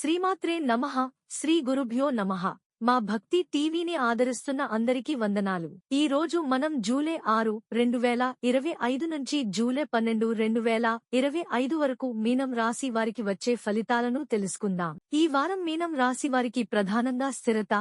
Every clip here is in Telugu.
శ్రీమాత్రే నమః. శ్రీ గురుభ్యో నమః. మా భక్తి టీవీని ఆదరిస్తున్న అందరికీ వందనాలు. ఈ రోజు మనం జూలై 6, 2025 నుంచి జూలై 12, 2025 వరకు మీనం రాశి వారికి వచ్చే ఫలితాలను తెలుసుకుందాం. ఈ వారం మీనం రాశి వారికి ప్రధానంగా స్థిరత,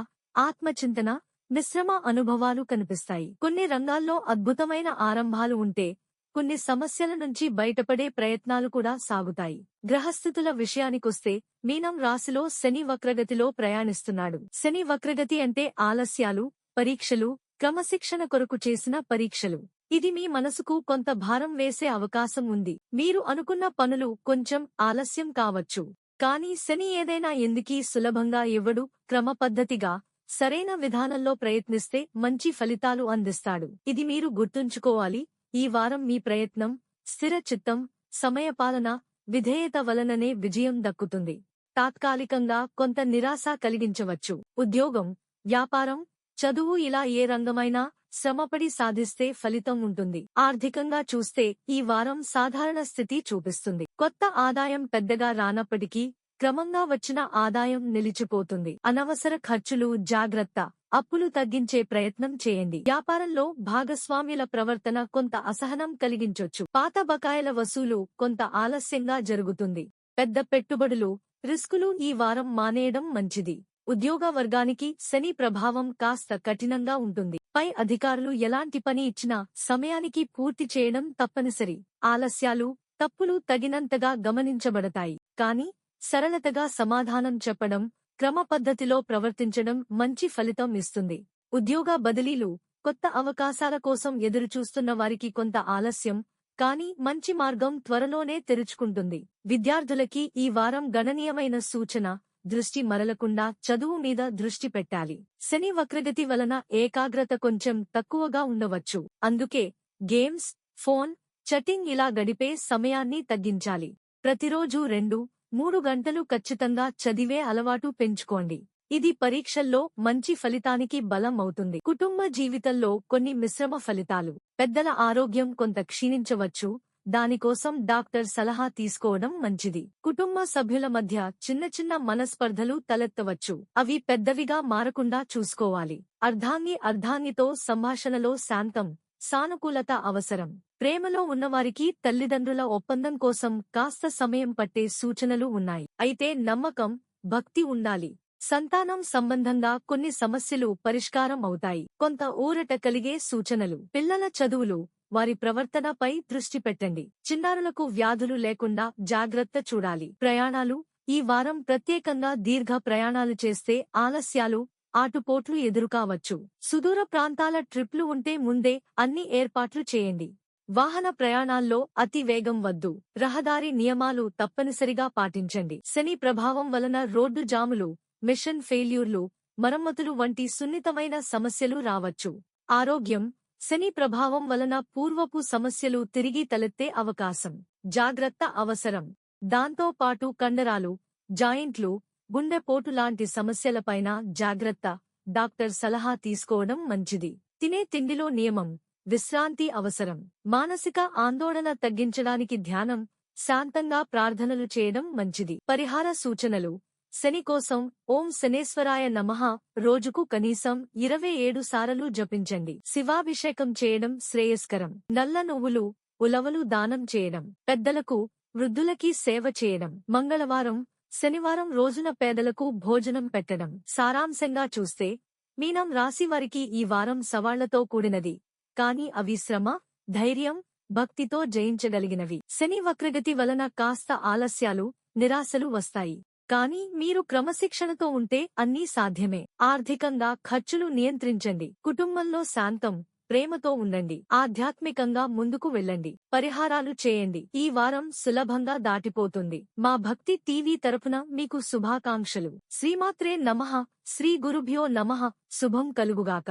ఆత్మచింతన, మిశ్రమ అనుభవాలు కనిపిస్తాయి. కొన్ని రంగాల్లో అద్భుతమైన ఆరంభాలు ఉంటే కొన్ని సమస్యల నుంచి బయటపడే ప్రయత్నాలు కూడా సాగుతాయి. గ్రహస్థితుల విషయానికొస్తే మీనం రాశిలో శని వక్రగతిలో ప్రయాణిస్తున్నాడు. శని వక్రగతి అంటే ఆలస్యాలు, పరీక్షలు, క్రమశిక్షణ కొరకు చేసిన పరీక్షలు. ఇది మీ మనసుకు కొంత భారం వేసే అవకాశం ఉంది. మీరు అనుకున్న పనులు కొంచెం ఆలస్యం కావచ్చు. కానీ శని ఏదైనా ఎందుకీ సులభంగా ఇవ్వడు. క్రమపద్ధతిగా సరైన విధానంలో ప్రయత్నిస్తే మంచి ఫలితాలు అందిస్తాడు. ఇది మీరు గుర్తుంచుకోవాలి. ఈ వారం మీ ప్రయత్నం, స్థిర చిత్తం, సమయపాలన, విధేయత వలననే విజయం దక్కుతుంది. తాత్కాలికంగా కొంత నిరాశ కలిగించవచ్చు. ఉద్యోగం, వ్యాపారం, చదువు ఇలా ఏ రంగమైనా శ్రమపడి సాధిస్తే ఫలితం ఉంటుంది. ఆర్థికంగా చూస్తే ఈ వారం సాధారణ స్థితి చూపిస్తుంది. కొత్త ఆదాయం పెద్దగా రానప్పటికీ క్రమంగా వచ్చిన ఆదాయం నిలిచిపోతుంది. అనవసర ఖర్చులు జాగ్రత్త. అప్పులు తగ్గించే ప్రయత్నం చేయండి. వ్యాపారంలో భాగస్వామ్యుల ప్రవర్తన కొంత అసహనం కలిగించొచ్చు. పాత బకాయిల వసూలు కొంత ఆలస్యంగా జరుగుతుంది. పెద్ద పెట్టుబడులు, రిస్కులు ఈ వారం మానేయడం మంచిది. ఉద్యోగ వర్గానికి శని ప్రభావం కాస్త కఠినంగా ఉంటుంది. పై అధికారులు ఎలాంటి పని ఇచ్చినా సమయానికి పూర్తి చేయడం తప్పనిసరి. ఆలస్యాలు, తప్పులు తగినంతగా గమనించబడతాయి. కానీ సరళతగా సమాధానం చెప్పడం, క్రమ పద్ధతిలో ప్రవర్తించడం మంచి ఫలితం ఇస్తుంది. ఉద్యోగ బదిలీలు, కొత్త అవకాశాల కోసం ఎదురుచూస్తున్న వారికి కొంత ఆలస్యం, కానీ మంచి మార్గం త్వరలోనే తెరుచుకుంటుంది. విద్యార్థులకి ఈ వారం గణనీయమైన సూచన. దృష్టి మరలకుండా చదువు మీద దృష్టి పెట్టాలి. శని వక్రగతి వలన ఏకాగ్రత కొంచెం తక్కువగా ఉండవచ్చు. అందుకే గేమ్స్, ఫోన్, చటింగ్ ఇలా గడిపే సమయాన్ని తగ్గించాలి. ప్రతిరోజూ 2-3 గంటలు ఖచ్చితంగా చదివే అలవాటు పెంచుకోండి. ఇది పరీక్షల్లో మంచి ఫలితానికి బలం అవుతుంది. కుటుంబ జీవితంలో కొన్ని మిశ్రమ ఫలితాలు. పెద్దల ఆరోగ్యం కొంత క్షీణించవచ్చు. దానికోసం డాక్టర్ సలహా తీసుకోవడం మంచిది. కుటుంబ సభ్యుల మధ్య చిన్న చిన్న మనస్పర్ధలు తలెత్తవచ్చు. అవి పెద్దవిగా మారకుండా చూసుకోవాలి. అర్ధాంగితో సంభాషణలో శాంతం, సానుకూలత అవసరం. ప్రేమలో ఉన్నవారికి తల్లిదండ్రుల ఒప్పందం కోసం కాస్త సమయం పట్టే సూచనలు ఉన్నాయి. అయితే నమ్మకం, భక్తి ఉండాలి. సంతానం సంబంధంగా కొన్ని సమస్యలు పరిష్కారం అవుతాయి. కొంత ఊరట కలిగే సూచనలు. పిల్లల చదువులు, వారి ప్రవర్తనపై దృష్టి పెట్టండి. చిన్నారులకు వ్యాధులు లేకుండా జాగ్రత్త చూడాలి. ప్రయాణాలు, ఈ వారం ప్రత్యేకంగా దీర్ఘ ప్రయాణాలు చేస్తే ఆలస్యాలు, ఆటుపోట్లు ఎదురుకావచ్చు. సుదూర ప్రాంతాల ట్రిప్లు ఉంటే ముందే అన్ని ఏర్పాట్లు చేయండి. వాహన ప్రయాణాల్లో అతి వేగం వద్దు. రహదారి నియమాలు తప్పనిసరిగా పాటించండి. శని ప్రభావం వలన రోడ్డు జాములు, మిషన్ ఫెయిల్యూర్లు, మరమ్మతులు వంటి సున్నితమైన సమస్యలు రావచ్చు. ఆరోగ్యం, శని ప్రభావం వలన పూర్వపు సమస్యలు తిరిగి తలెత్తే అవకాశం. జాగ్రత్త అవసరం. దాంతోపాటు కండరాలు, జాయింట్లు, గుండెపోటు లాంటి సమస్యలపైన జాగ్రత్త. డాక్టర్ సలహా తీసుకోవడం మంచిది. తినే తిండిలో నియమం, విశ్రాంతి అవసరం. మానసిక ఆందోళన తగ్గించడానికి ధ్యానం, శాంతంగా ప్రార్థనలు చేయడం మంచిది. పరిహార సూచనలు. శని కోసం ఓం శనేశ్వరాయ నమః రోజుకు కనీసం 27 సార్లు జపించండి. శివాభిషేకం చేయడం శ్రేయస్కరం. నల్ల నువ్వులు, ఉలవలు దానం చేయడం. పెద్దలకు, వృద్ధులకి సేవ చేయడం. మంగళవారం, శనివారం రోజున పేదలకు భోజనం పెట్టడం. సారాంశంగా చూస్తే మీనం రాశివారికి ఈ వారం సవాళ్లతో కూడినది. కాని అవి శ్రమ, ధైర్యం, భక్తితో జయించగలిగినవి. శని వక్రగతి వలన కాస్త ఆలస్యాలు, నిరాశలు వస్తాయి. కానీ మీరు క్రమశిక్షణతో ఉంటే అన్నీ సాధ్యమే. ఆర్థికంగా ఖర్చులు నియంత్రించండి. కుటుంబంలో శాంతం, ప్రేమతో ఉండండి. ఆధ్యాత్మికంగా ముందుకు వెళ్ళండి. పరిహారాలు చేయండి. ఈ వారం సులభంగా దాటిపోతుంది. మా భక్తి టీవీ తరపున మీకు శుభాకాంక్షలు. శ్రీమాత్రే నమః. శ్రీ గురుభ్యో నమః. శుభం కలుగుగాక.